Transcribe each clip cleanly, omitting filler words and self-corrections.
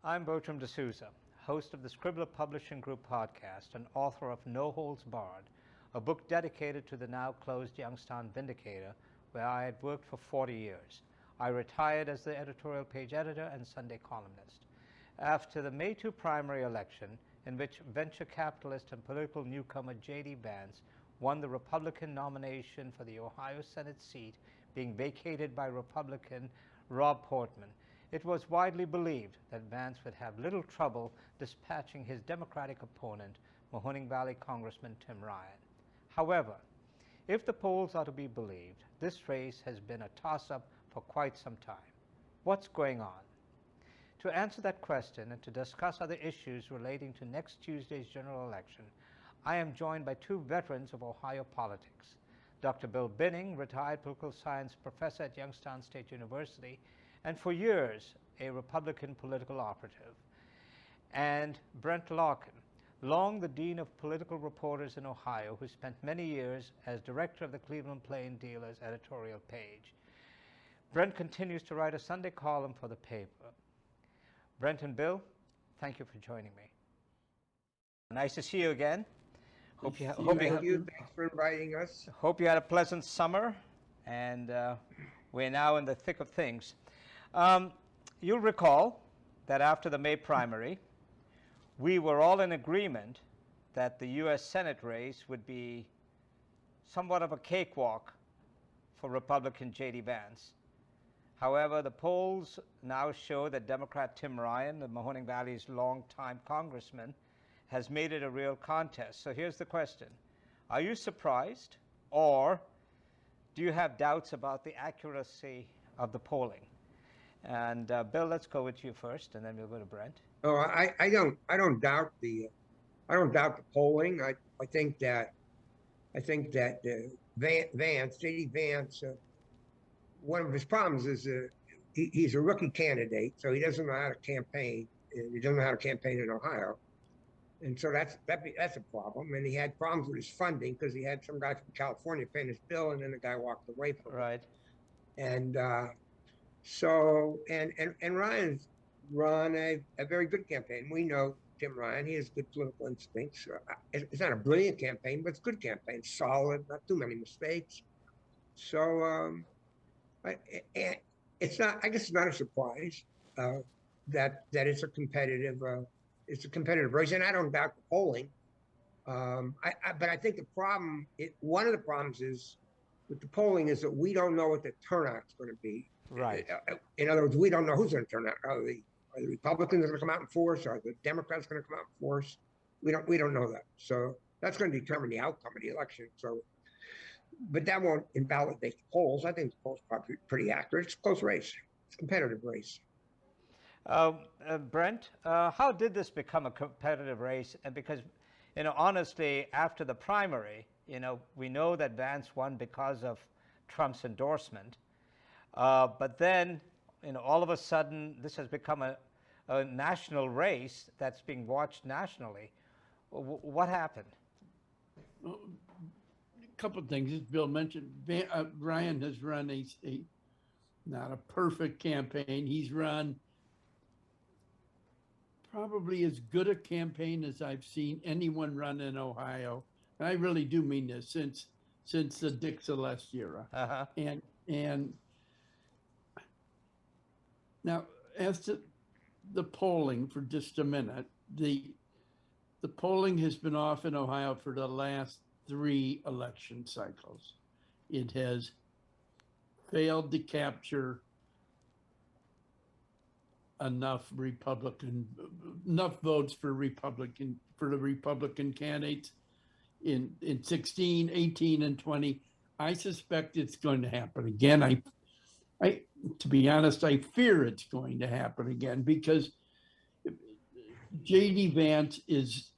I'm Bertram de Souza, host of the Scribbler Publishing Group podcast and author of No Holds Barred, a book dedicated to the now closed Youngstown Vindicator, where I had worked for 40 years. I retired as the editorial page editor and Sunday columnist. After the May 2 primary election, in which venture capitalist and political newcomer J.D. Vance won the Republican nomination for the Ohio Senate seat, being vacated by Republican Rob Portman, it was widely believed that Vance would have little trouble dispatching his Democratic opponent, Mahoning Valley Congressman Tim Ryan. However, if the polls are to be believed, this race has been a toss-up for quite some time. What's going on? To answer that question and to discuss other issues relating to next Tuesday's general election, I am joined by two veterans of Ohio politics. Dr. Bill Binning, retired political science professor at Youngstown State University, and for years a Republican political operative, and Brent Larkin, long the dean of political reporters in Ohio, who spent many years as director of the Cleveland Plain Dealer's editorial page. Brent continues to write a Sunday column for the paper. Brent and Bill, thank you for joining me. Nice to see you again. Thank you. Thanks for inviting us. Hope you had a pleasant summer, and we're now in the thick of things. You'll recall that after the May primary, we were all in agreement that the U.S. Senate race would be somewhat of a cakewalk for Republican J.D. Vance. However, the polls now show that Democrat Tim Ryan, the Mahoning Valley's longtime congressman, has made it a real contest. So here's the question. Are you surprised, or do you have doubts about the accuracy of the polling? And Bill, let's go with you first, and then we'll go to Brent. Oh, I don't doubt the polling. I think that Vance, J.D. Vance, one of his problems is he's a rookie candidate, so he doesn't know how to campaign. He doesn't know how to campaign in Ohio, and so that's a problem. And he had problems with his funding because he had some guy from California paying his bill, and then the guy walked away from it. And so Ryan's run a very good campaign. We know Tim Ryan; he has good political instincts. It's not a brilliant campaign, but it's a good campaign, solid, not too many mistakes. So it's not. I guess it's not a surprise that it's a competitive race, and I don't doubt the polling. But I think the problem, one of the problems is with the polling is that we don't know what the turnout's going to be. Right. In other words, we don't know who's going to turn out. Are the Republicans going to come out in force? Are the Democrats going to come out in force? We don't know that. So that's going to determine the outcome of the election. So, but that won't invalidate the polls. I think the polls are probably pretty accurate. It's a close race. It's a competitive race. Brent, how did this become a competitive race? And because, honestly, after the primary, we know that Vance won because of Trump's endorsement. But then, all of a sudden, this has become a national race that's being watched nationally. What happened? Well, a couple of things. As Bill mentioned, Ryan has run not a perfect campaign. He's run probably as good a campaign as I've seen anyone run in Ohio. And I really do mean this, since the Dick Celeste era. Uh-huh. And now, as to the polling for just a minute, the polling has been off in Ohio for the last 3 election cycles. It has failed to capture enough votes for the Republican candidates in 16, 18, and 20. I suspect it's going to happen again. To be honest, I fear it's going to happen again because J.D. Vance is,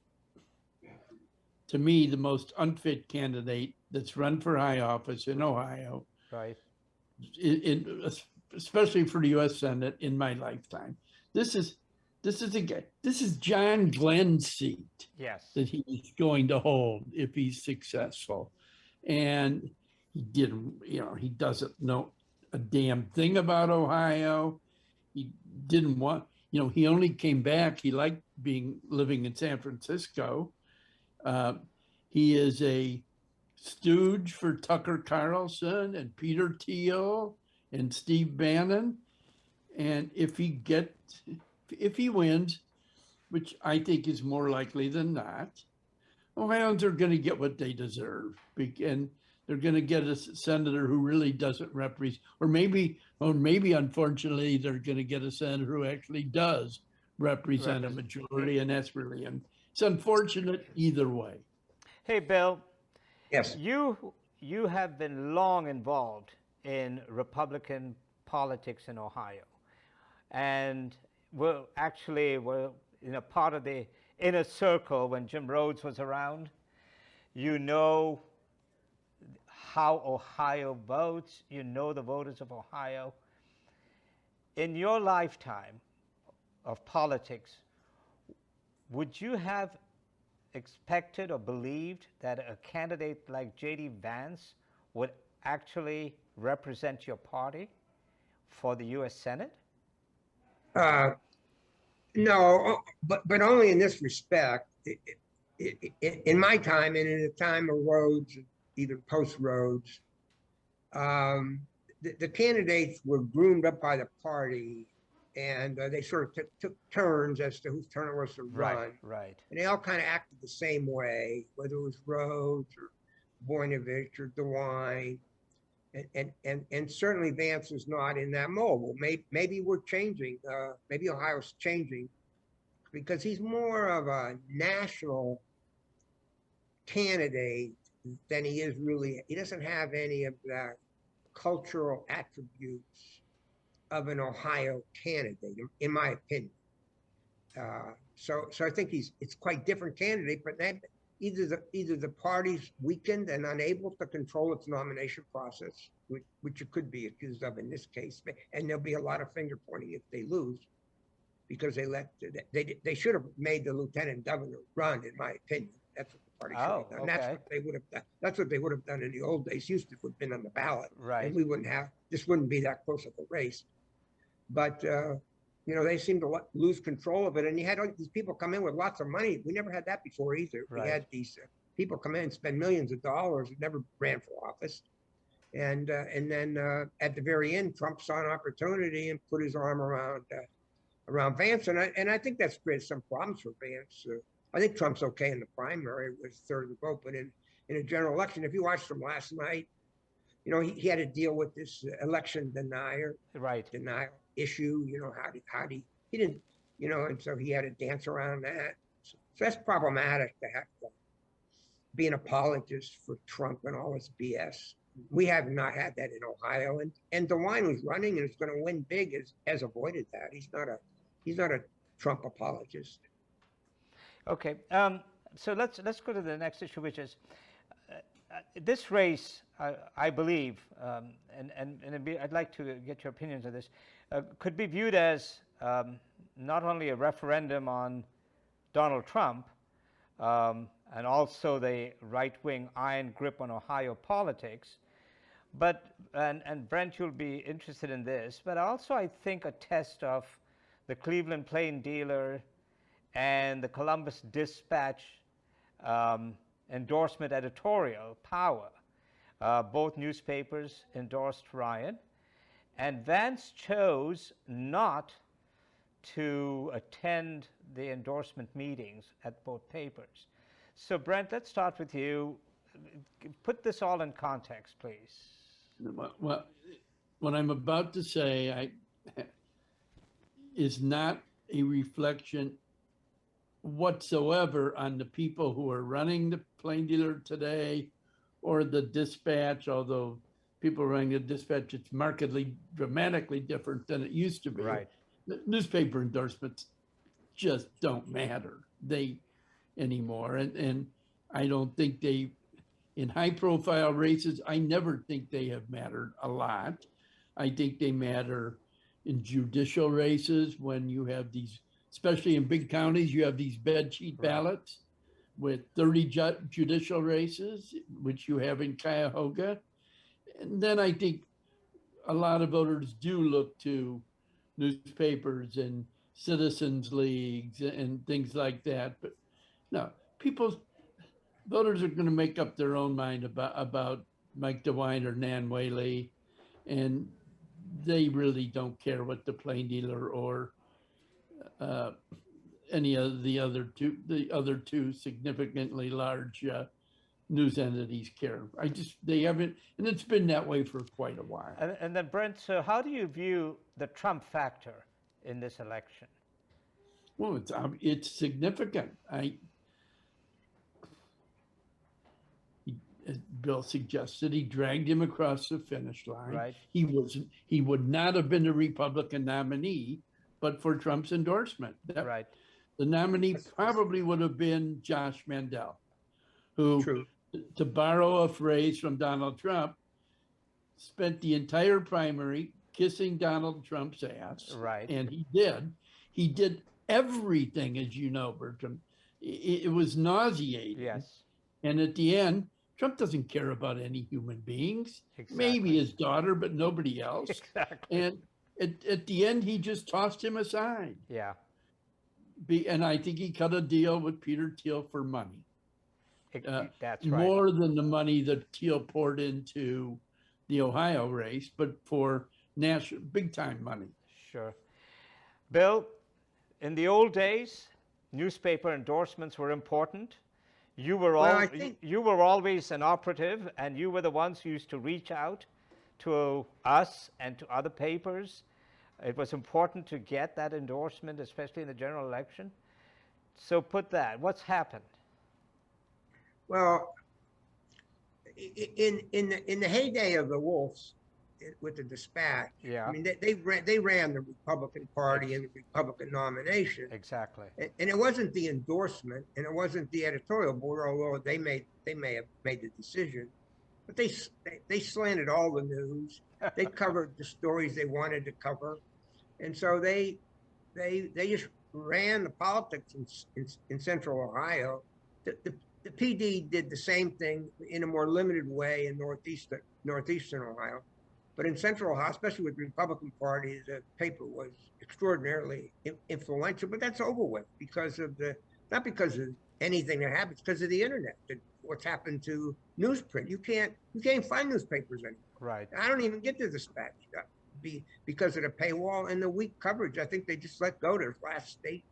to me, the most unfit candidate that's run for high office in Ohio. Right. Especially for the U.S. Senate in my lifetime. This is John Glenn's seat. Yes. That he's going to hold if he's successful. And he doesn't know a damn thing about Ohio. He didn't want, he only came back. He liked living in San Francisco. He is a stooge for Tucker Carlson and Peter Thiel and Steve Bannon. And if he wins, which I think is more likely than not, Ohioans are going to get what they deserve. And they're going to get a senator who really doesn't represent, or maybe unfortunately, they're going to get a senator who actually does represent a majority. And that's really, it's unfortunate either way. Hey, Bill. Yes. You have been long involved in Republican politics in Ohio, and were part of the inner circle when Jim Rhodes was around. You know how Ohio votes. You know the voters of Ohio. In your lifetime of politics, would you have expected or believed that a candidate like J.D. Vance would actually represent your party for the U.S. Senate? No, but only in this respect. In my time, and in the time of Rhodes, even post Rhodes, the candidates were groomed up by the party, and they sort of took turns as to whose turn it was to run. Right. And they all kind of acted the same way, whether it was Rhodes or Voinovich or DeWine. And certainly Vance is not in that mold. Well, maybe we're changing. Maybe Ohio's changing because he's more of a national candidate than he is really. He doesn't have any of the cultural attributes of an Ohio candidate, in my opinion. So I think it's quite different candidate, but that either the party's weakened and unable to control its nomination process, which it could be accused of in this case, and there'll be a lot of finger pointing if they lose, because they should have made the lieutenant governor run, in my opinion. That's what the party should have done. Okay. That's what they would have done. That's what they would have done in the old days. Houston would have been on the ballot, Right. and this wouldn't be that close of a race. But they seem to lose control of it, and you had all these people come in with lots of money. We never had that before either. Right. We had these people come in and spend millions of dollars and never ran for office, and then at the very end, Trump saw an opportunity and put his arm around Vance, and I think that's created some problems for Vance. I think Trump's okay in the primary with a third of the vote, but in a general election, if you watched him last night, he had to deal with this election denial issue. He didn't, and so he had to dance around that. So that's problematic to have to be an apologist for Trump and all his BS. We have not had that in Ohio, and DeWine, who's running and is going to win big, has avoided that. He's not a Trump apologist. Okay, so let's go to the next issue, which is this race. I believe, and I'd like to get your opinions on this, could be viewed as not only a referendum on Donald Trump and also the right-wing iron grip on Ohio politics, but and Brent, you'll be interested in this, but also I think a test of the Cleveland Plain Dealer and the Columbus Dispatch endorsement editorial power. Both newspapers endorsed Ryan, and Vance chose not to attend the endorsement meetings at both papers. So Brent, let's start with you. Put this all in context, please. Well, what I'm about to say is not a reflection whatsoever on the people who are running the Plain Dealer today or the Dispatch, although people running the Dispatch, it's markedly, dramatically different than it used to be. Right. The newspaper endorsements just don't matter anymore. And I don't think in high profile races, I never think they have mattered a lot. I think they matter in judicial races when you have these, especially in big counties, you have these bed sheet ballots with 30 judicial races, which you have in Cuyahoga. And then I think a lot of voters do look to newspapers and citizens leagues and things like that. But no, voters are going to make up their own mind about Mike DeWine or Nan Whaley, and they really don't care what the Plain Dealer or any of the other two significantly large news entities care. They haven't, and it's been that way for quite a while. And then, Brent, so how do you view the Trump factor in this election? Well, it's significant. As Bill suggested, he dragged him across the finish line. Right. He would not have been a Republican nominee, but for Trump's endorsement. Right. The nominee probably would have been Josh Mandel, who, True. to borrow a phrase from Donald Trump, spent the entire primary kissing Donald Trump's ass. Right. And he did. He did everything, as you know, Bertram. It was nauseating. Yes. And at the end, Trump doesn't care about any human beings. Exactly. Maybe his daughter, but nobody else. Exactly. And at the end, he just tossed him aside. Yeah. And I think he cut a deal with Peter Thiel for money. That's right. More than the money that Thiel poured into the Ohio race, but for national big time money. Sure. Bill, in the old days, newspaper endorsements were important. You were you were always an operative, and you were the ones who used to reach out to us and to other papers. It was important to get that endorsement, especially in the general election. So what's happened? Well, in the heyday of the Wolves with the Dispatch, yeah. I mean, they ran the Republican Party and the Republican nomination. Exactly. And it wasn't the endorsement, and it wasn't the editorial board, although they may have made the decision, but they slanted all the news. They covered the stories they wanted to cover, and so they just ran the politics in Central Ohio. The PD did the same thing in a more limited way in northeastern Ohio. But in Central Ohio, especially with the Republican Party, the paper was extraordinarily influential. But that's over with not because of anything that happens, because of the internet. What's happened to newsprint? You can't find newspapers anymore. Right. I don't even get to the Dispatch because of the paywall and the weak coverage. I think they just let go to last state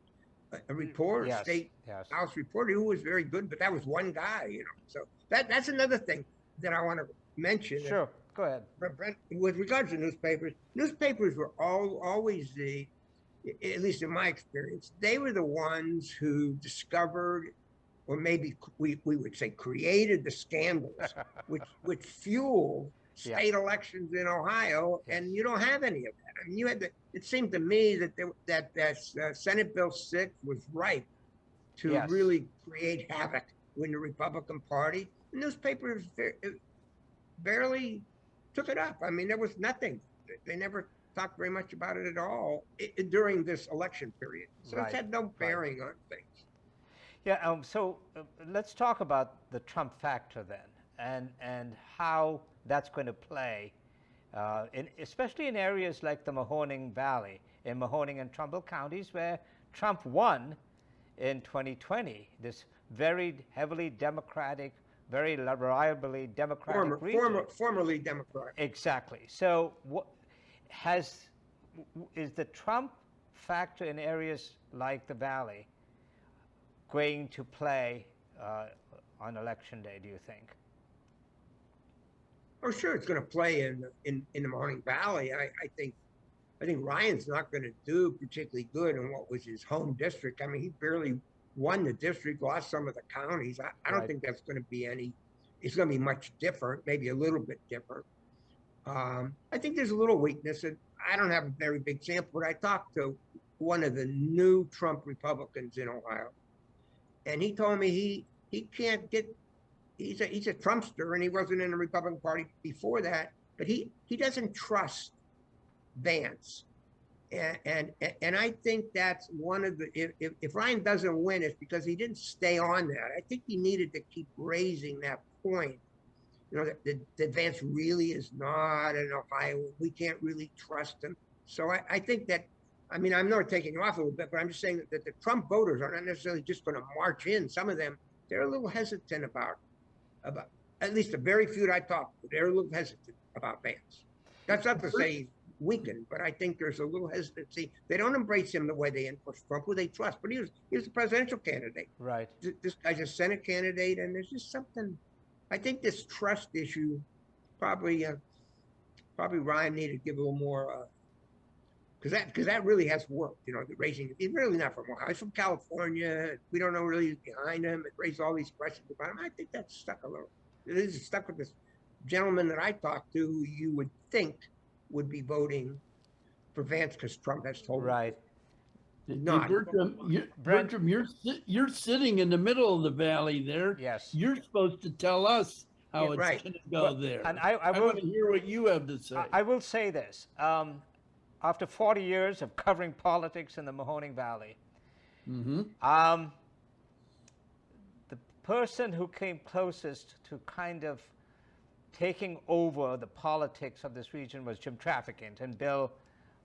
reporter, state House reporter, who was very good, but that was one guy, So that's another thing that I want to mention. Sure, go ahead. Brent, with regards to newspapers were always at least in my experience, they were the ones who discovered, or maybe we would say created the scandals, which fueled state elections in Ohio, and you don't have any of that. I mean, it seemed to me that Senate Bill 6 was ripe to really create havoc in the Republican Party. The newspapers barely took it up. I mean, there was nothing. They never talked very much about it at all during this election period. So it's had no bearing on things. Yeah, so let's talk about the Trump factor then, and how that's going to play, especially in areas like the Mahoning Valley, in Mahoning and Trumbull counties, where Trump won in 2020, this very heavily Democratic, very reliably Democratic region. Formerly Democratic. Exactly. So is the Trump factor in areas like the Valley going to play on Election Day, do you think? Oh, sure, it's going to play in the Mahoning Valley. I think Ryan's not going to do particularly good in what was his home district. I mean, he barely won the district, lost some of the counties. I don't think that's going to be it's going to be much different, maybe a little bit different. I think there's a little weakness. I don't have a very big sample, but I talked to one of the new Trump Republicans in Ohio, and he told me he can't get. He's a Trumpster, and he wasn't in the Republican Party before that. But he doesn't trust Vance, and I think that's one of the. If Ryan doesn't win, it's because he didn't stay on that. I think he needed to keep raising that point. That Vance really is not in Ohio. We can't really trust him. So I think I mean, I'm not taking you off a little bit, but I'm just saying that the Trump voters are not necessarily just going to march in. Some of them, they're a little hesitant about at least the very few that I talked to, they're a little hesitant about Vance. That's not to say he's weakened, but I think there's a little hesitancy. They don't embrace him the way they embrace Trump, who they trust. But he was the presidential candidate. Right. This guy's a Senate candidate, and there's just something. I think this trust issue probably Ryan needed to give a little more. Because that really has worked, you know, the raising. He's really not from Ohio. He's from California. We don't know really who's behind him. It raised all these questions about him. I think that's stuck a little. It is stuck with this gentleman that I talked to, who you would think would be voting for Vance because Trump has told Right. him. Not. Bertram, you're sitting in the middle of the valley there. Yes. You're supposed to tell us how it's right. going to go there. And I want to hear what you have to say. I will say this. After 40 years of covering politics in the Mahoning Valley, the person who came closest to kind of taking over the politics of this region was Jim Trafficant, and Bill,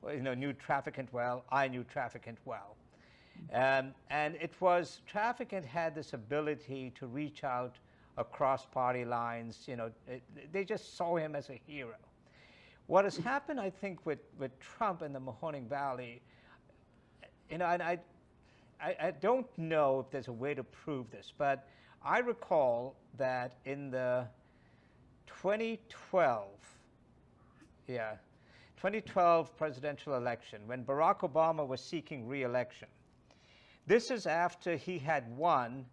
you know, knew Trafficant well. I knew Trafficant well, and it was Trafficant had this ability to reach out across party lines. You know, they just saw him as a hero. What has happened, I think, with Trump in the Mahoning Valley, you know, and I don't know if there's a way to prove this, but I recall that in the 2012 presidential election, when Barack Obama was seeking re-election, this is after he had won,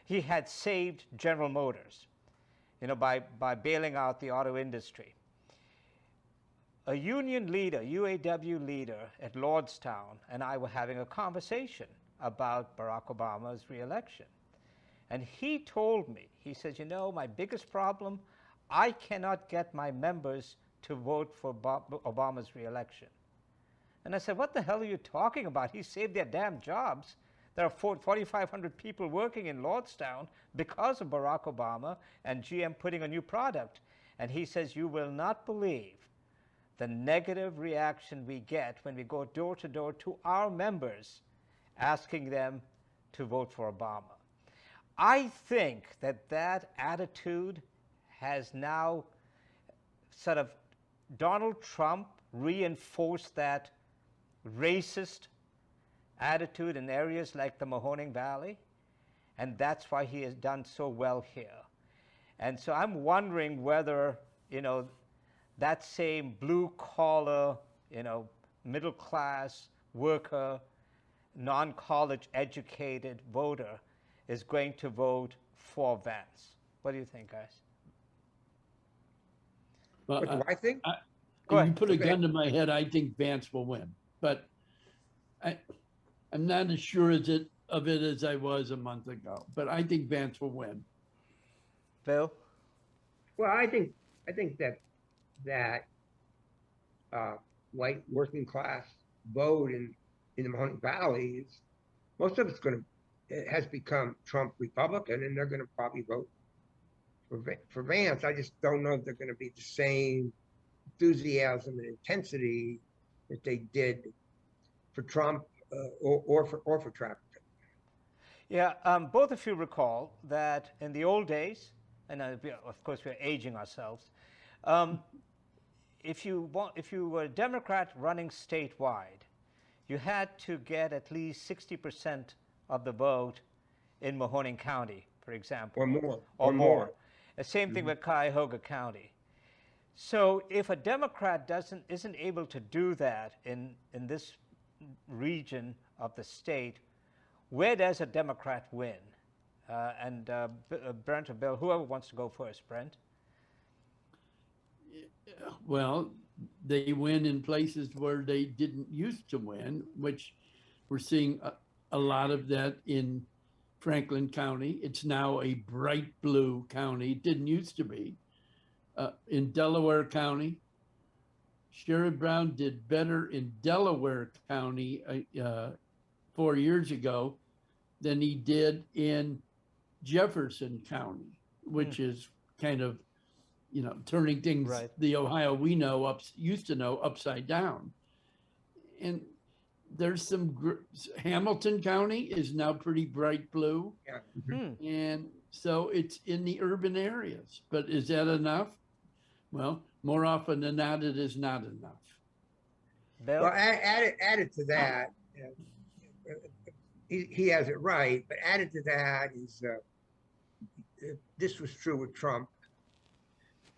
he had saved General Motors, you know, by bailing out the auto industry. A union leader, UAW leader at Lordstown, and I were having a conversation about Barack Obama's re-election. And he told me, he says, you know, my biggest problem, I cannot get my members to vote for Obama's re-election. And I said, what the hell are you talking about? He saved their damn jobs. There are 4,500 people working in Lordstown because of Barack Obama and GM putting a new product. And he says, you will not believe the negative reaction we get when we go door to door to our members asking them to vote for Obama. I think that attitude has now sort of, Donald Trump reinforced that racist attitude in areas like the Mahoning Valley, and that's why he has done so well here. And so I'm wondering whether, you know, that same blue-collar, you know, middle-class worker, non-college educated voter is going to vote for Vance. What do you think, guys? Well, What do I think? You put a gun to my head, I think Vance will win. But I'm not as sure of it as I was a month ago. But I think Vance will win. Bill? Well, I think that white working class vote in the Mahoning Valley is, most of it has become Trump Republican, and they're going to probably vote for Vance. I just don't know if they're going to be the same enthusiasm and intensity that they did for Trump or for Trafficant. Yeah, both of you recall that in the old days, and of course we're aging ourselves, if you were a Democrat running statewide, you had to get at least 60% of the vote in Mahoning County, for example. Or more. The same thing with Cuyahoga County. So if a Democrat isn't able to do that in this region of the state, where does a Democrat win? Brent or Bill, whoever wants to go first. Brent? Well, they win in places where they didn't used to win, which we're seeing a lot of that in Franklin County. It's now a bright blue county. It didn't used to be. In Delaware County, Sherrod Brown did better in Delaware County 4 years ago than he did in Jefferson County, which is kind of, you know, turning things, the Ohio we know used to know upside down. And there's Hamilton County is now pretty bright blue. Yeah. And so it's in the urban areas. But is that enough? Well, more often than not, it is not enough. Bill? Well, added to that, he has it right, but added to that is this was true with Trump,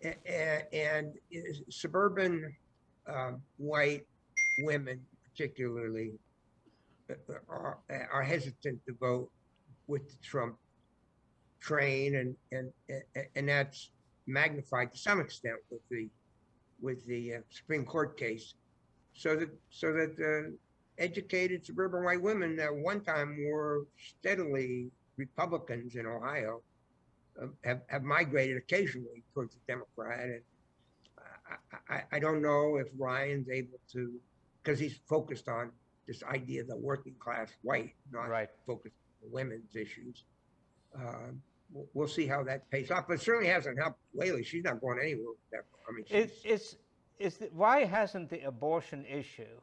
and suburban white women particularly are hesitant to vote with the Trump train, and that's magnified to some extent with the Supreme Court case, so that educated suburban white women that one time were steadily Republicans in Ohio have migrated occasionally towards the Democrat, and I don't know if Ryan's able to, because he's focused on this idea of the working class white, not focused on women's issues. We'll see how that pays off, but it certainly hasn't helped Whaley. She's not going anywhere with that. I mean, why hasn't the abortion issue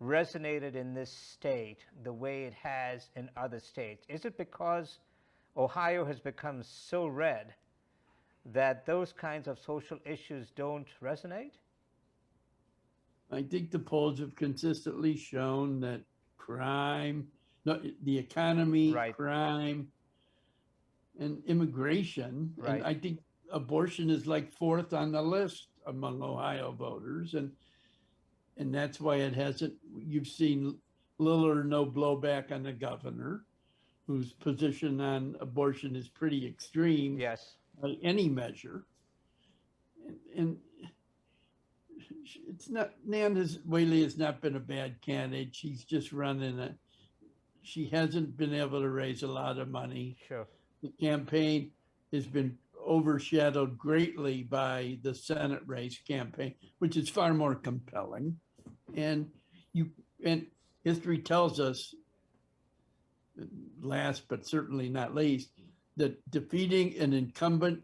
resonated in this state the way it has in other states? Is it because Ohio has become so red that those kinds of social issues don't resonate? I think the polls have consistently shown that crime, the economy, crime, and immigration, and I think abortion is like fourth on the list among Ohio voters, and that's why it hasn't. You've seen little or no blowback on the governor, whose position on abortion is pretty extreme. Yes, by any measure, and it's not. Whaley has not been a bad candidate. She's just running she hasn't been able to raise a lot of money. Sure. The campaign has been overshadowed greatly by the Senate race campaign, which is far more compelling. And history tells us, last but certainly not least, that defeating an incumbent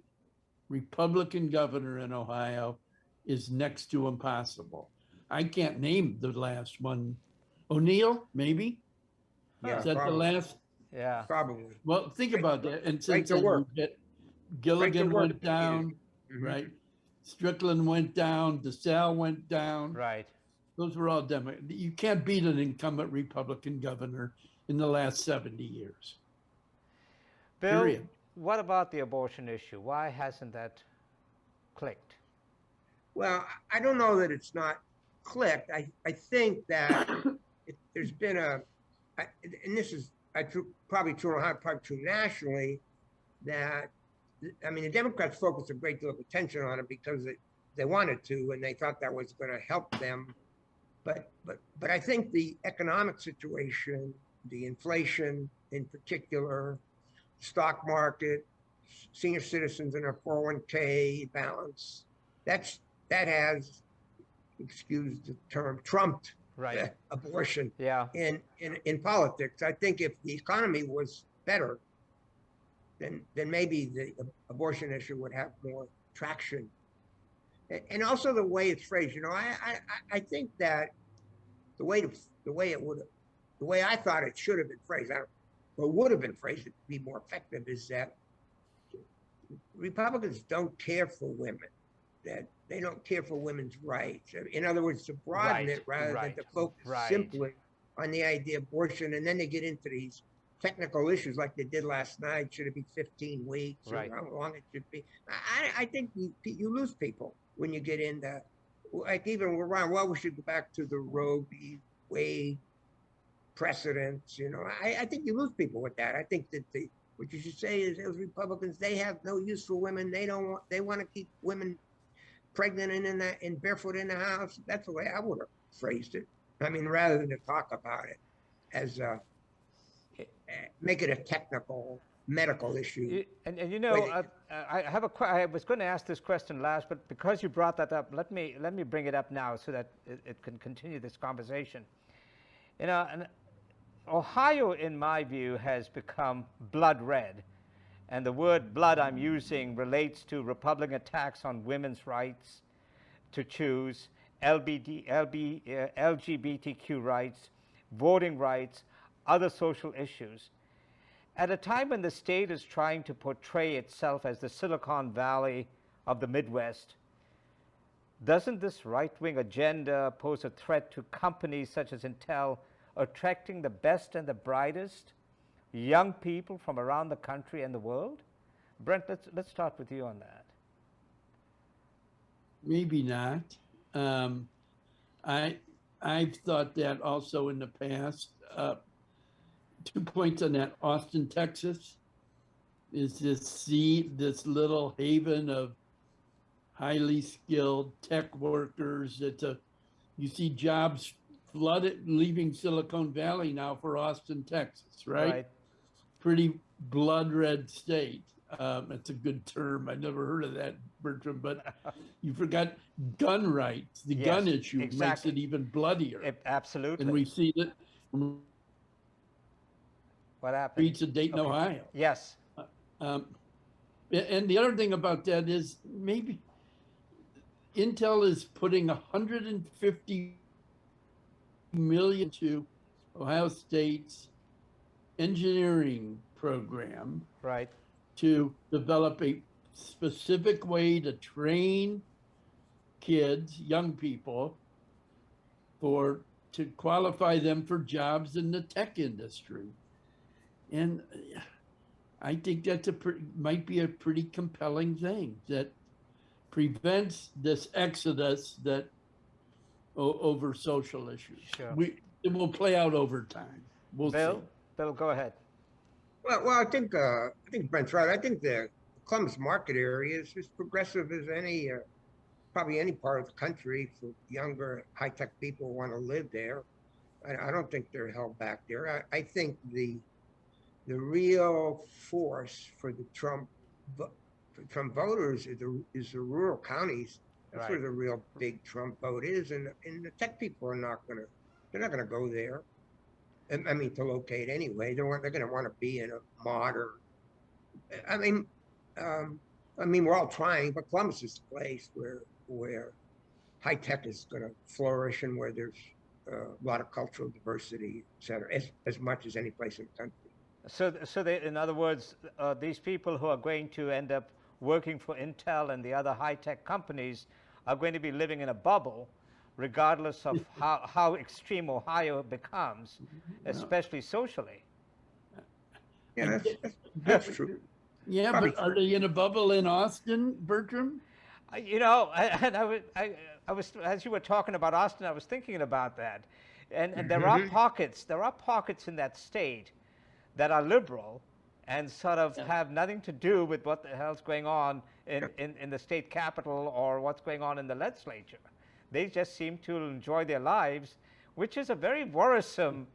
Republican governor in Ohio is next to impossible. I can't name the last one. O'Neill, maybe? Yeah, is that probably. the last? Yeah, probably. Well, think about that. And since Gilligan went down, right? Strickland went down. DeSalle went down. Right. Those were all Democrats. You can't beat an incumbent Republican governor in the last 70 years. Bill, period. What about the abortion issue? Why hasn't that clicked? Well, I don't know that it's not clicked. I think that there's been and this is probably true in Ohio, probably true nationally, that, I mean, the Democrats focused a great deal of attention on it because they wanted to, and they thought that was going to help them. But I think the economic situation, the inflation in particular, stock market, senior citizens in their 401k balance, that has, excuse the term, trumped abortion in politics. I think if the economy was better, then maybe the abortion issue would have more traction. And also the way it's phrased, I think that the way I thought it should have been phrased, or would have been phrased to be more effective, is that Republicans don't care for women, that they don't care for women's rights. In other words, to broaden it rather than to focus simply on the idea of abortion, and then they get into these technical issues like they did last night. Should it be 15 weeks or how long it should be? I think you lose people when you get into, like, even we're around, well, we should go back to the Roe v. Wade precedents. I think you lose people with that. I think that what you should say is those Republicans, they have no use for women. They want to keep women pregnant and barefoot in the house. That's the way I would have phrased it. I mean, rather than to talk about it as make it a technical medical issue. I was going to ask this question last, but because you brought that up, let me bring it up now so that it can continue this conversation. And Ohio, in my view, has become blood red. And the word blood I'm using relates to Republican attacks on women's rights to choose LGBTQ rights, voting rights, other social issues. At a time when the state is trying to portray itself as the Silicon Valley of the Midwest, doesn't this right-wing agenda pose a threat to companies such as Intel attracting the best and the brightest young people from around the country and the world? Brent, let's start with you on that. Maybe not. I've thought that also in the past. 2 points on that. Austin, Texas, is this little haven of highly skilled tech workers. You see jobs flooded leaving Silicon Valley now for Austin, Texas, right? Pretty blood red state. That's a good term. I never heard of that, Bertram, but you forgot gun rights. The gun issue makes it even bloodier. Absolutely. And we see that. What happened? Streets of Dayton, Ohio. Yes. And the other thing about that is maybe Intel is putting $150 million to Ohio State's engineering program, right, to develop a specific way to train kids, young people, to qualify them for jobs in the tech industry. And I think that's might be a pretty compelling thing that prevents this exodus over social issues. Sure. It will play out over time. We'll see. Bill, go ahead. Well, I think Brent's right. I think the Columbus market area is as progressive as any, probably any part of the country for younger, high-tech people who want to live there. I don't think they're held back there. I think the real force for the Trump voters is the rural counties. That's where the real big Trump vote is, and the tech people are not gonna go there. I mean, to locate anyway. They're gonna want to be in a modern. I mean, we're all trying, but Columbus is the place where high tech is going to flourish and where there's a lot of cultural diversity, et cetera, as much as any place in the country. So in other words, these people who are going to end up working for Intel and the other high-tech companies are going to be living in a bubble, regardless of how extreme Ohio becomes, especially socially. Yeah, that's true. Yeah, probably. But are they in a bubble in Austin, Bertram? You know, I was as you were talking about Austin, I was thinking about that, and there are pockets in that state that are liberal and sort of have nothing to do with what the hell's going on in the state capitol or what's going on in the legislature. They just seem to enjoy their lives, which is a very worrisome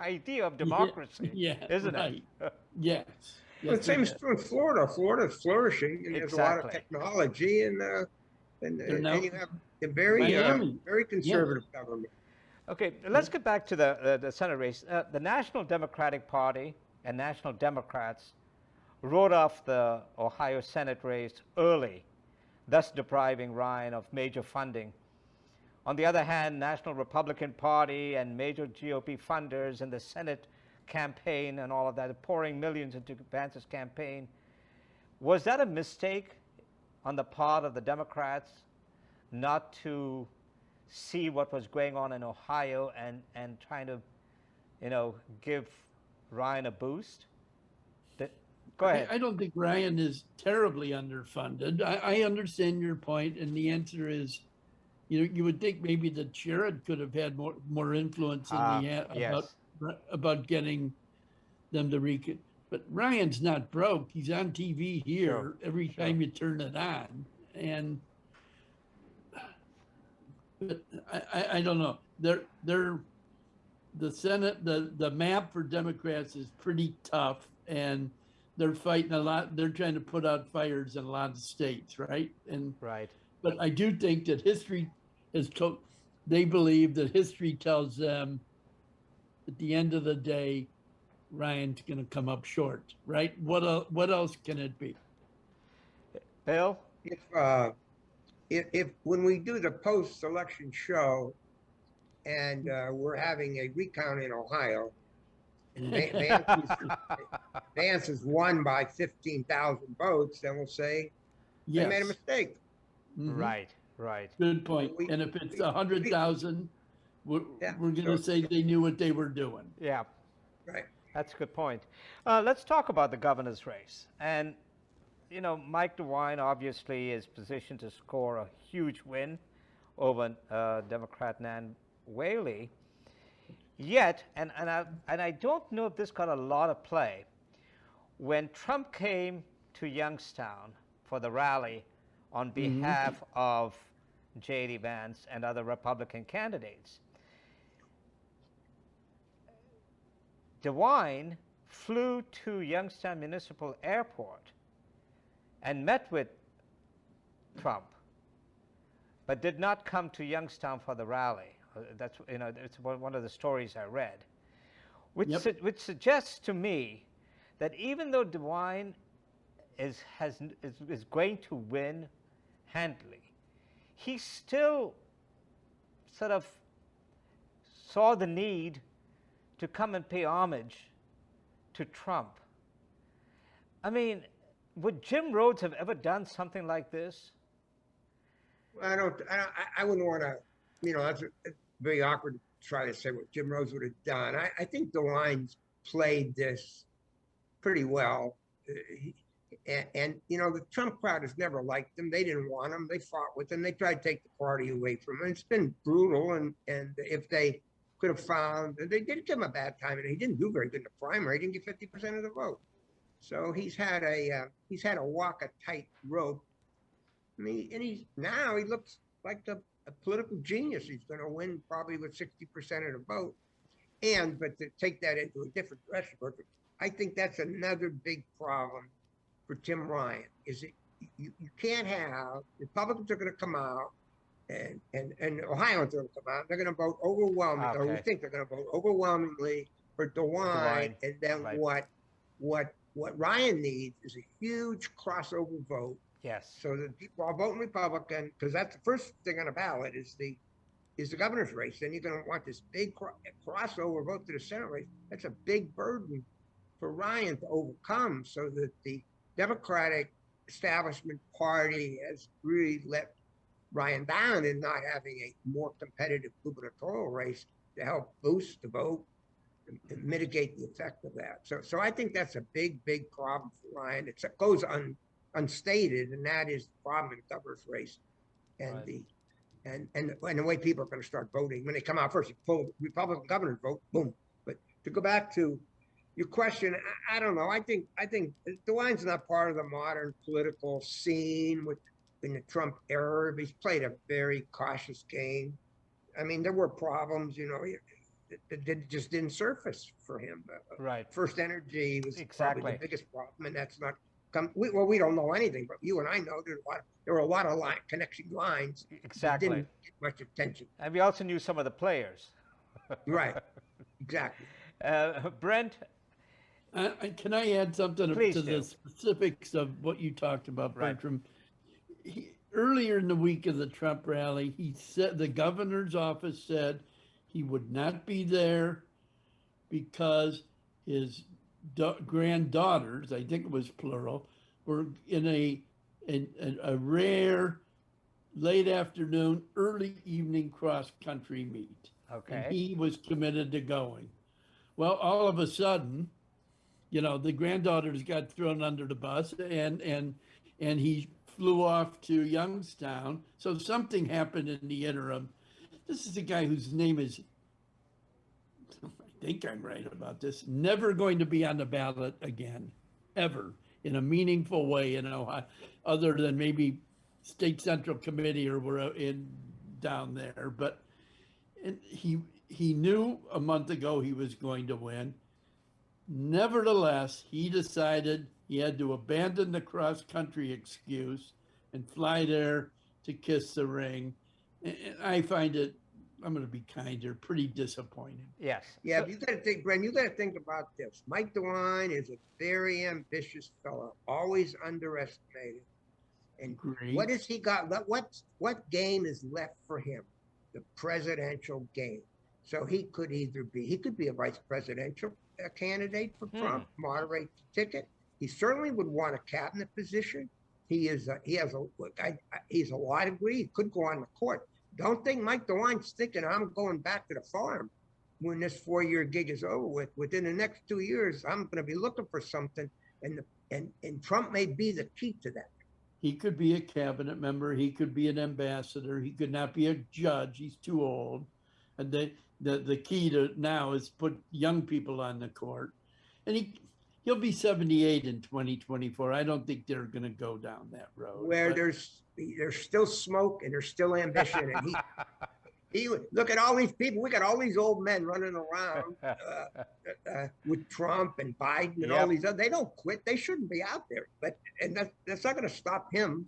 idea of democracy, isn't it? Yes. Well, the same is true in Florida. Florida's flourishing, and there's a lot of technology, and you have a very conservative government. Okay, let's get back to the Senate race. The National Democratic Party and National Democrats wrote off the Ohio Senate race early, thus depriving Ryan of major funding. On the other hand, National Republican Party and major GOP funders in the Senate campaign and all of that are pouring millions into Vance's campaign. Was that a mistake on the part of the Democrats not to see what was going on in Ohio and trying to, give Ryan a boost? Go ahead. I don't think Ryan is terribly underfunded. I understand your point, and the answer is, you would think maybe that Sherrod could have had more influence in the end about getting them to but Ryan's not broke. He's on TV here every time you turn it on, and but I don't know. The Senate, the map for Democrats is pretty tough, and they're fighting a lot. They're trying to put out fires in a lot of states, right? But I do think that history has told. They believe that history tells them at the end of the day, Ryan's going to come up short, right? What else can it be? Bill? if when we do the post-election show and we're having a recount in Ohio, and Vance is won by 15,000 votes, then we'll say they made a Yes. mistake. Right, right. Good point. We- And if it's 100,000, we're Yeah, going to so- say they knew what they were doing. Yeah, Right. that's a good point. Let's talk about the governor's race. And, you know, Mike DeWine obviously is positioned to score a huge win over Democrat Nan Whaley. Yet, and I don't know if this got a lot of play, when Trump came to Youngstown for the rally on behalf of J.D. Vance and other Republican candidates, DeWine flew to Youngstown Municipal Airport and met with Trump, but did not come to Youngstown for the rally. That's, you know, it's one of the stories I read, which which suggests to me that even though DeWine is going to win handily, he still sort of saw the need to come and pay homage to Trump. I mean, would Jim Rhodes have ever done something like this? I wouldn't want to, you know, that's very awkward to try to say what Jim Rhodes would have done. I think DeWine's played this pretty well. And, you know, the Trump crowd has never liked him. They didn't want him. They fought with him. They tried to take the party away from him. It's been brutal. And if they could have found, they did give him a bad time. And he didn't do very good in the primary. He didn't get 50% of the vote. So he's had a walk a tight rope. I mean, and he looks like a political genius. He's going to win probably with 60% of the vote. But to take that into a different direction, I think that's another big problem for Tim Ryan. Is it you can't have Republicans are going to come out and Ohioans are going to come out. They're going to vote overwhelmingly, or we think they're going to vote overwhelmingly for DeWine. And then what Ryan needs is a huge crossover vote. Yes. So that people are voting Republican, because that's the first thing on the ballot is the governor's race. Then you're going to want this big crossover vote to the Senate race. That's a big burden for Ryan to overcome, so that the Democratic establishment party has really let Ryan down in not having a more competitive gubernatorial race to help boost the vote and mitigate the effect of that. So I think that's a big problem for Ryan. It goes unstated, and that is the problem in the governor's race, and the way people are going to start voting when they come out first. You pull Republican governor vote, boom. But to go back to your question, I don't know. I think DeWine's not part of the modern political scene in the Trump era. He's played a very cautious game. I mean, there were problems, you know, that just didn't surface for him. Right. First Energy was probably the biggest problem, and that's not come. We don't know anything, but you and I know there were a lot of connecting lines. Exactly. That didn't get much attention. And we also knew some of the players. Right. Exactly. Brent, can I add something to the specifics of what you talked about, Bertram? Earlier in the week of the Trump rally, he said the governor's office said he would not be there because his granddaughters, I think it was plural, were in a rare late afternoon, early evening cross-country meet. Okay. And he was committed to going. Well, all of a sudden, you know, the granddaughters got thrown under the bus, and he flew off to Youngstown. So something happened in the interim. This is a guy whose name is, I think I'm right about this, never going to be on the ballot again, ever, in a meaningful way in Ohio, other than maybe state central committee or we're down there. But he knew a month ago he was going to win. Nevertheless, he decided he had to abandon the cross-country excuse and fly there to kiss the ring. And I find it, I'm going to be kinder, pretty disappointing. Yes. Yeah, so, you got to think, Brent, you got to think about this. Mike DeWine is a very ambitious fellow, always underestimated. And Great. what has he got? What game is left for him? The presidential game. So he could be a vice presidential candidate for Trump, moderate the ticket. He certainly would want a cabinet position. He's a law degree. He could go on the court. Don't think Mike DeWine's thinking I'm going back to the farm when this 4-year gig is over with. Within the next 2 years, I'm going to be looking for something, and Trump may be the key to that. He could be a cabinet member. He could be an ambassador. He could not be a judge. He's too old. And the key to now is put young people on the court. And he'll be 78 in 2024. I don't think they're going to go down that road. Where there's still smoke and there's still ambition. And he look at all these people. We got all these old men running around with Trump and Biden and all these other. They don't quit. They shouldn't be out there. And that's not going to stop him.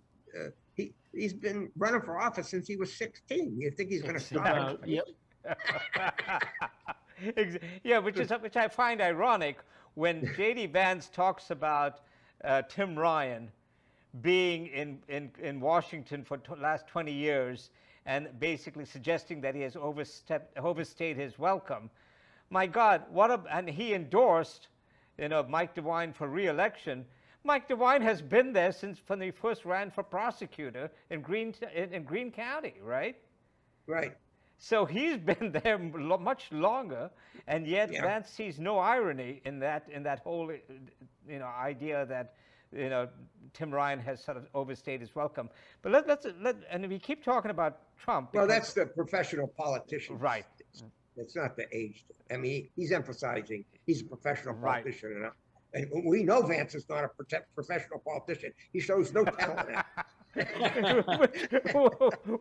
He's been running for office since he was 16. You think he's going to stop? Yep. Yeah, which I find ironic when J.D. Vance talks about Tim Ryan being in Washington for last 20 years and basically suggesting that he has overstayed his welcome. My God, and he endorsed, Mike DeWine for re-election. Mike DeWine has been there since when he first ran for prosecutor in Greene County, right? Right. So he's been there much longer, and yet Vance sees no irony in that whole, idea that, Tim Ryan has sort of overstayed his welcome. But and we keep talking about Trump. Well, that's the professional politician. Right. It's not the age. I mean, he's emphasizing he's a professional politician. And we know Vance is not a professional politician. He shows no talent.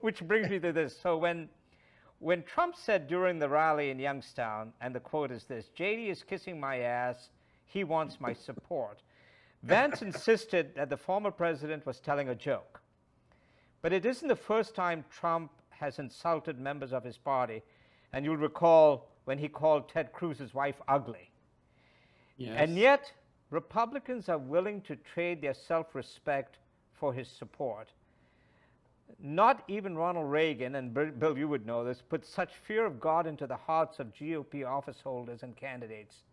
Which brings me to this. So when Trump said during the rally in Youngstown, and the quote is this, "JD is kissing my ass, he wants my support," Vance insisted that the former president was telling a joke. But it isn't the first time Trump has insulted members of his party, and you'll recall when he called Ted Cruz's wife ugly. Yes. And yet, Republicans are willing to trade their self-respect for his support. Not even Ronald Reagan, and Bill, you would know this, put such fear of God into the hearts of GOP office holders and candidates.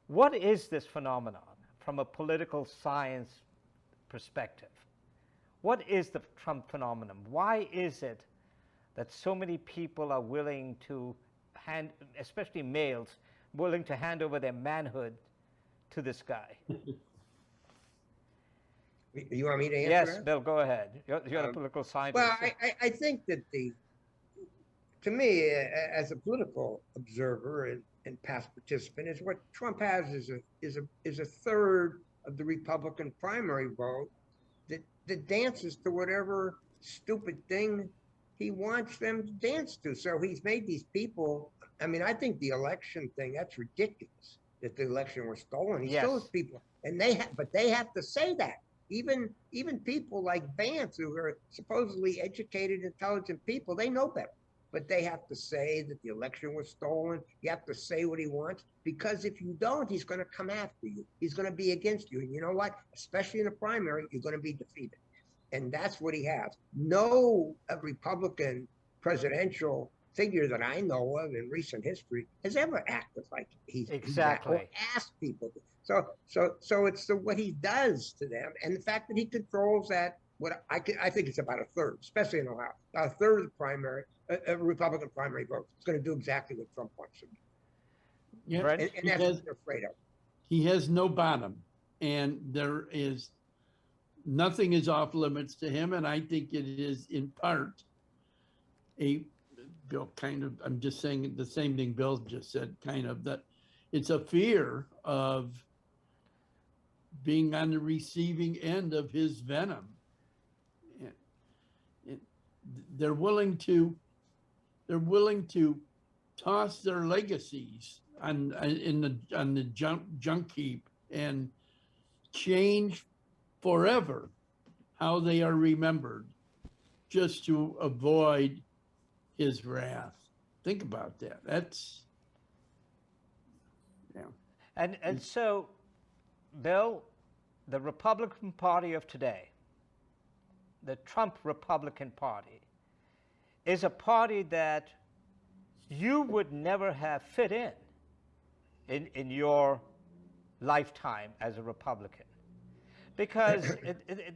What is this phenomenon from a political science perspective? What is the Trump phenomenon? Why is it that so many people are willing to especially males, willing to hand over their manhood to this guy? You want me to answer Yes, that? Bill, go ahead. You're the political scientist. Well, I think that to me, as a political observer and past participant, is what Trump has is a third of the Republican primary vote that dances to whatever stupid thing he wants them to dance to. So he's made these people. I mean, I think the election thing, that's ridiculous that the election was stolen. He stole people, and they have to say that. Even people like Vance, who are supposedly educated, intelligent people, they know better. But they have to say that the election was stolen. You have to say what he wants, because if you don't, he's going to come after you. He's going to be against you. And you know what? Especially in the primary, you're going to be defeated. And that's what he has. No Republican presidential figure that I know of in recent history has ever acted like he's or asked people to. So it's what he does to them, and the fact that he controls that. I think it's about a third, especially in Ohio, about a third of the primary, Republican primary vote. It's going to do exactly what Trump wants to do. Yeah, and that's what they're afraid of. He has no bottom, and there is nothing is off limits to him. And I think it is in part I'm just saying the same thing Bill just said, kind of, that it's a fear of being on the receiving end of his venom. They're willing to toss their legacies on the junk heap and change forever how they are remembered, just to avoid his wrath. Think about that. That's And so, Bill, the Republican Party of today, the Trump Republican Party is a party that you would never have fit in your lifetime as a Republican, because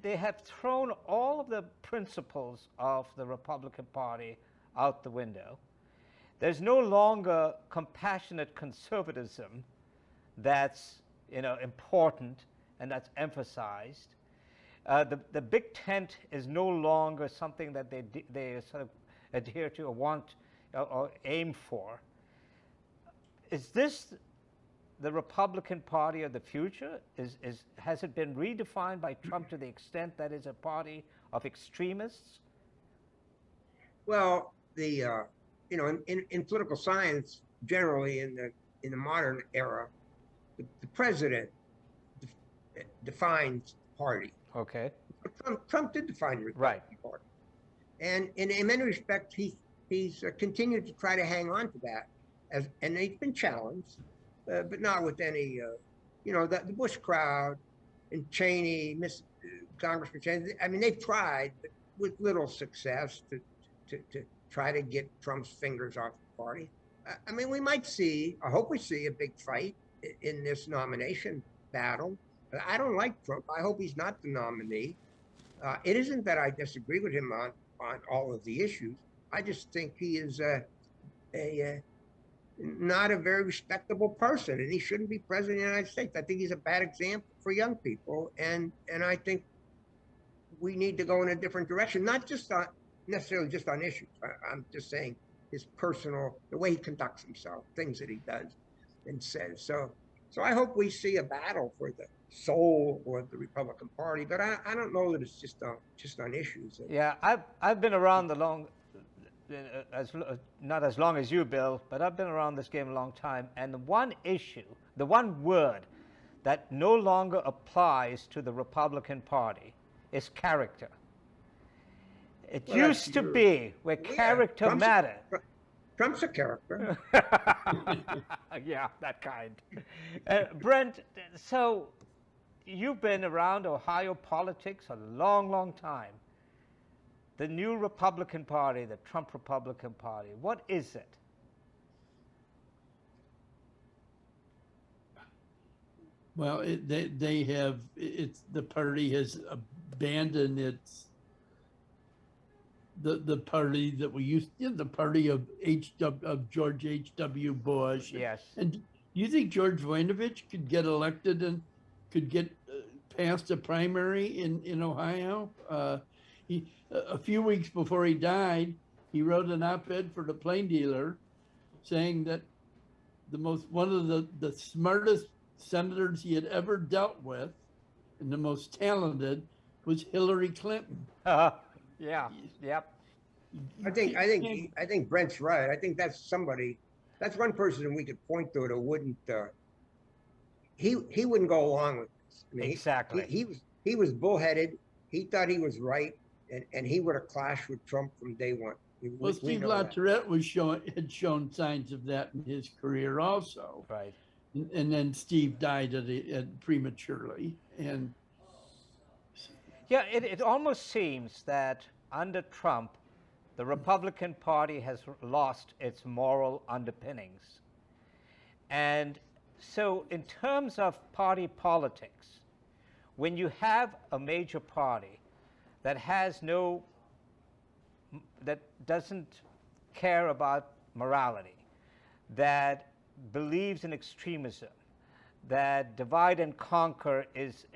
they have thrown all of the principles of the Republican Party out the window. There's no longer compassionate conservatism that's important and that's emphasized. The big tent is no longer something that they sort of adhere to or want or aim for. Is this the Republican Party of the future? Has it been redefined by Trump to the extent that it's a party of extremists? Well, in political science, generally in the modern era, the president defines the party. Okay. Trump did define the Republican Party, and in many respects, he's continued to try to hang on to that, and he's been challenged, but not with any, the Bush crowd and Cheney, Congressman Cheney. I mean, they've tried, but with little success to try to get Trump's fingers off the party. I mean, I hope we see a big fight in this nomination battle. I don't like Trump. I hope he's not the nominee. It isn't that I disagree with him on all of the issues. I just think he is not a very respectable person, and he shouldn't be president of the United States. I think he's a bad example for young people, and I think we need to go in a different direction, not just necessarily just on issues. I'm just saying his personal, the way he conducts himself, things that he does and says. So I hope we see a battle for the soul of the Republican Party, but I don't know that it's just on issues. Yeah, I've been around not as long as you, Bill, but I've been around this game a long time. And the one issue, the one word that no longer applies to the Republican Party is character. It used to be where character mattered. Trump's a character. Yeah, that kind. Brent, so you've been around Ohio politics a long, long time. The new Republican Party, the Trump Republican Party, what is it? Well, the party has abandoned the party that we used to, the party of George H.W. Bush. Yes. And do you think George Voinovich could get elected and could get past a primary in Ohio? A few weeks before he died, he wrote an op-ed for the Plain Dealer saying that one of the smartest senators he had ever dealt with and the most talented was Hillary Clinton. Yeah. Yep. I think Brent's right. I think that's one person we could point to that wouldn't he wouldn't go along with this. I mean, exactly. He was bullheaded. He thought he was right, and he would have clashed with Trump from day one. Well, Steve LaTourette had shown signs of that in his career also. Right. And then Steve died prematurely. And yeah, it almost seems that under Trump, the Republican Party has lost its moral underpinnings. And so in terms of party politics, when you have a major party that doesn't care about morality, that believes in extremism, that divide and conquer is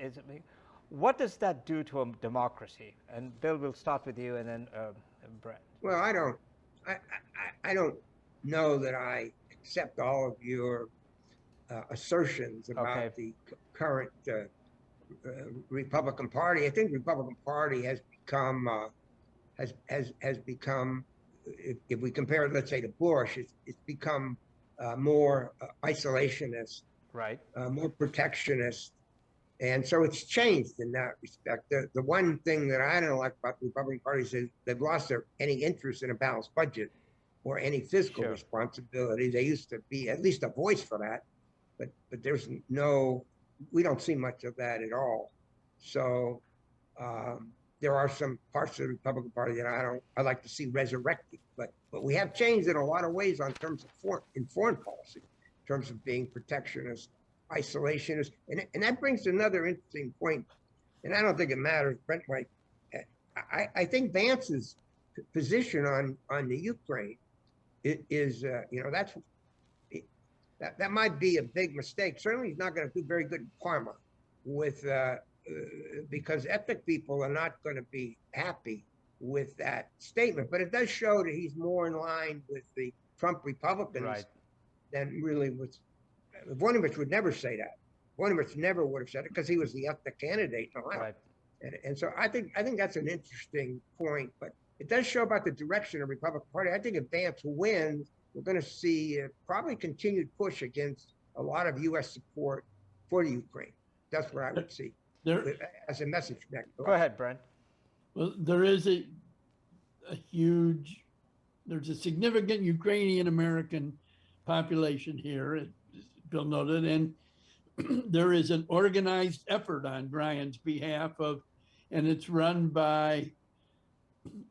what does that do to a democracy? And Bill, we'll start with you, and then Brett. Well, I don't know that I accept all of your assertions about the current Republican Party. I think the Republican Party has become, if we compare it, let's say, to Bush, it's become more isolationist, right? More protectionist. And so it's changed in that respect. The one thing that I don't like about the Republican Party is they've lost any interest in a balanced budget or any fiscal responsibility. They used to be at least a voice for that, but we don't see much of that at all. So there are some parts of the Republican Party that I like to see resurrected. But we have changed in a lot of ways on terms of foreign policy, in terms of being protectionist, isolationist, and that brings to another interesting point. And I don't think it matters, Brent might. I think Vance's position on the Ukraine is that might be a big mistake. Certainly, he's not going to do very good in Parma with because ethnic people are not going to be happy with that statement. But it does show that he's more in line with the Trump Republicans than really with. Voinovich would never say that. Voinovich never would have said it because he was the ethnic candidate in Ohio. Right. And so I think that's an interesting point. But it does show about the direction of the Republican Party. I think if Vance wins, we're going to see probably continued push against a lot of U.S. support for the Ukraine. That's what I would see as a message. Go ahead, Brent. Well, there's a significant Ukrainian American population here, as Bill noted, and there is an organized effort on Brian's behalf and it's run by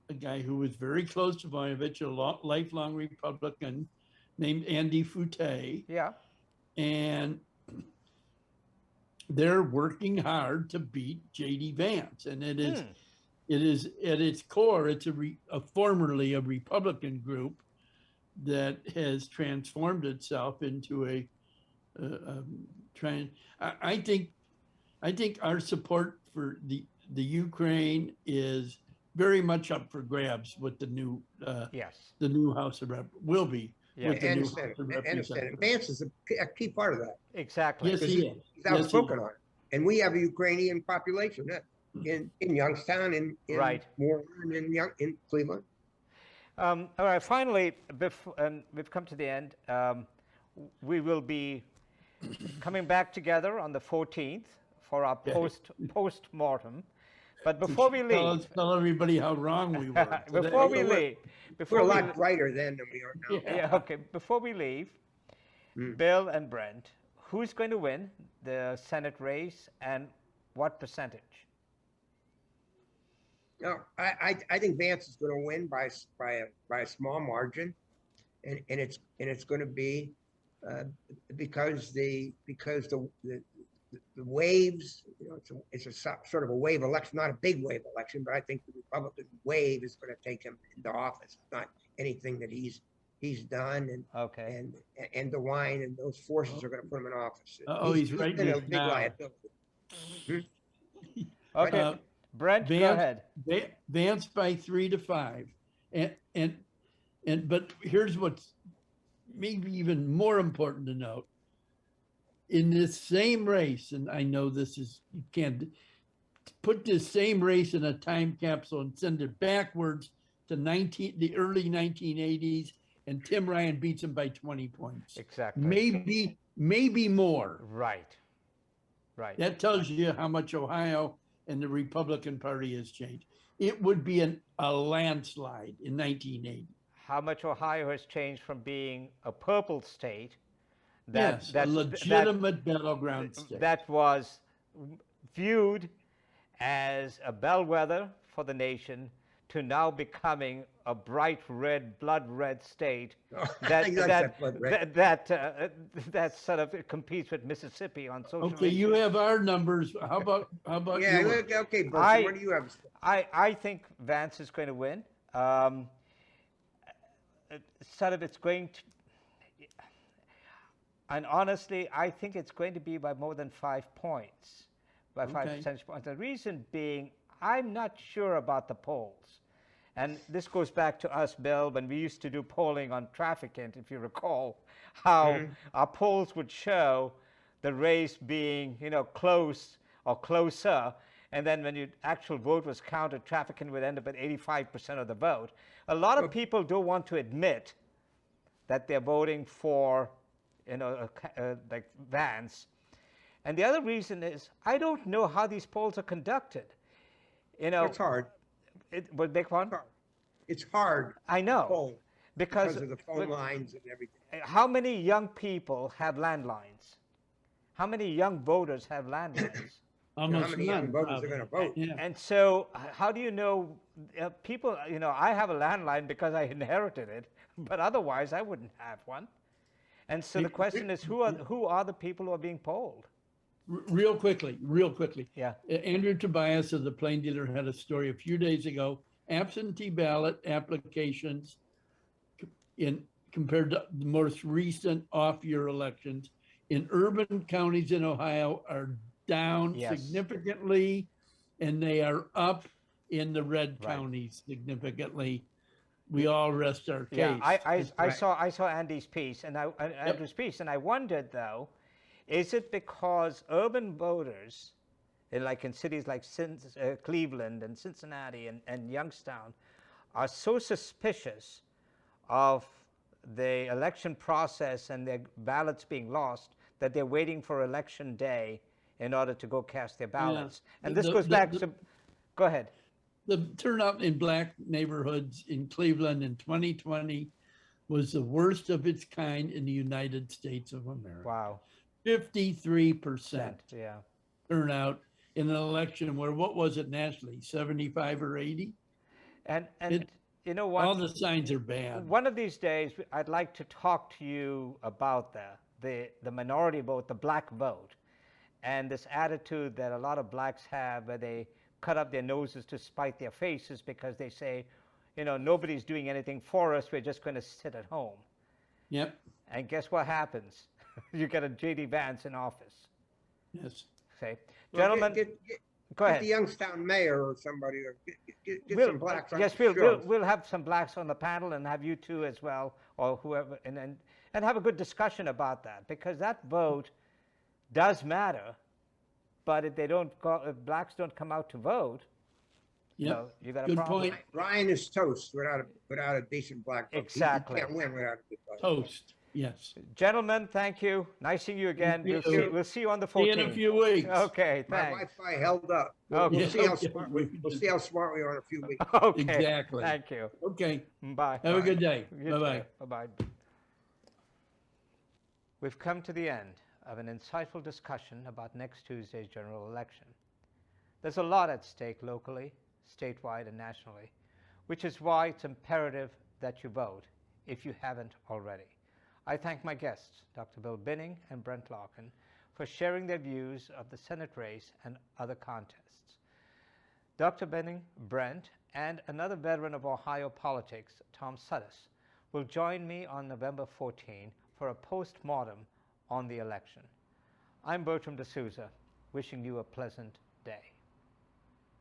a guy who was very close to Voinovich, a lifelong Republican named Andy Fouté. Yeah. And they're working hard to beat J.D. Vance. And it is at its core, it's formerly a Republican group that has transformed itself into I think our support for the Ukraine is very much up for grabs with the new the new House of Rep will be. Yeah, and Senate. Vance is a key part of that. Exactly. Yes, he is. He's outspoken on it. And we have a Ukrainian population in Youngstown, in Moreland, in Cleveland. All right, finally, we've come to the end. We will be coming back together on the 14th for our post-mortem. But before we leave, tell everybody how wrong we were. Before we leave, we're a lot brighter then than we are now. Yeah, okay. Before we leave, Bill and Brent, who's going to win the Senate race and what percentage? No, I think Vance is going to win by a small margin, and it's going to be because the waves, it's a sort of a wave election, not a big wave election, but I think the Republican wave is going to take him into office. It's not anything that he's done, and the wine and those forces are going to put him in office. He's right been a big liability. Okay, Brent, go ahead. Vance by 3 to 5, but here's what's maybe even more important to note. In this same race, and I know this is, you can't put this same race in a time capsule and send it backwards to the early 1980s, and Tim Ryan beats him by 20 points. Exactly. Maybe more. Right. That tells you how much Ohio and the Republican Party has changed. It would be a landslide in 1980. How much Ohio has changed from being a purple state, a legitimate battleground state that was viewed as a bellwether for the nation, to now becoming a bright red, blood red state that sort of competes with Mississippi on social. Okay, you have our numbers. How about yeah? yours? Okay, Bertram, what do you have? I think Vance is going to win. It's going to. And honestly, I think it's going to be by more than 5 points, by 5 percentage points. The reason being, I'm not sure about the polls. And this goes back to us, Bill, when we used to do polling on Trafficant, if you recall, how our polls would show the race being, close or closer. And then when the actual vote was counted, Trafficant would end up at 85% of the vote. A lot of people don't want to admit that they're voting for like Vance. And the other reason is I don't know how these polls are conducted. It's hard. But big one? It's hard. I know. Because of the phone lines and everything. How many young people have landlines? How many young voters have landlines? You know, how Almost many young none, voters are going to vote? Yeah. And so, how do you know people? You know, I have a landline because I inherited it, but otherwise I wouldn't have one. And so the question is, who are the people who are being polled? Real quickly. Yeah. Andrew Tobias of the Plain Dealer had a story a few days ago. Absentee ballot applications compared to the most recent off-year elections in urban counties in Ohio are down Yes. significantly, and they are up in the red Right. counties significantly. We all rest our case. Yeah, I Right. saw Andy's piece and Andrew's piece, and I wondered though, is it because urban voters, in cities like Cleveland and Cincinnati and Youngstown, are so suspicious of the election process and their ballots being lost that they're waiting for election day in order to go cast their ballots? And this goes back to, go ahead. The turnout in black neighborhoods in Cleveland in 2020 was the worst of its kind in the United States of America. Wow. 53% Yeah. turnout in an election where, what was it nationally, 75 or 80? And you know what? All the signs are bad. One of these days, I'd like to talk to you about the minority vote, the black vote, and this attitude that a lot of blacks have where they cut up their noses to spite their faces because they say, you know, nobody's doing anything for us, we're just going to sit at home. Yep. And guess what happens? You get a J.D. Vance in office. Yes. Say, Well, gentlemen, go get ahead. the Youngstown mayor or somebody, or get some blacks on Yes, the show. we'll have some blacks on the panel and have you two as well, or whoever, and have a good discussion about that, because that vote does matter. But if if blacks don't come out to vote, you know, you got a Good problem. point. Ryan is toast without a decent black vote. Exactly. You can't win without a good vote. Toast. Yes. Gentlemen, thank you. Nice seeing you again. Thank We'll you. we'll see you on the 14th. See you in a few weeks. Okay, My thanks. Wi-Fi held up. Okay. We'll see how Okay. smart we'll see how smart we are in a few weeks. Okay. Exactly. Thank you. Okay. Bye. Have a good day. You Bye-bye. too. Bye-bye. We've come to the end of an insightful discussion about next Tuesday's general election. There's a lot at stake locally, statewide, and nationally, which is why it's imperative that you vote if you haven't already. I thank my guests, Dr. Bill Binning and Brent Larkin, for sharing their views of the Senate race and other contests. Dr. Binning, Brent, and another veteran of Ohio politics, Tom Suddes, will join me on November 14 for a post-mortem on the election. I'm Bertram de Souza, wishing you a pleasant day.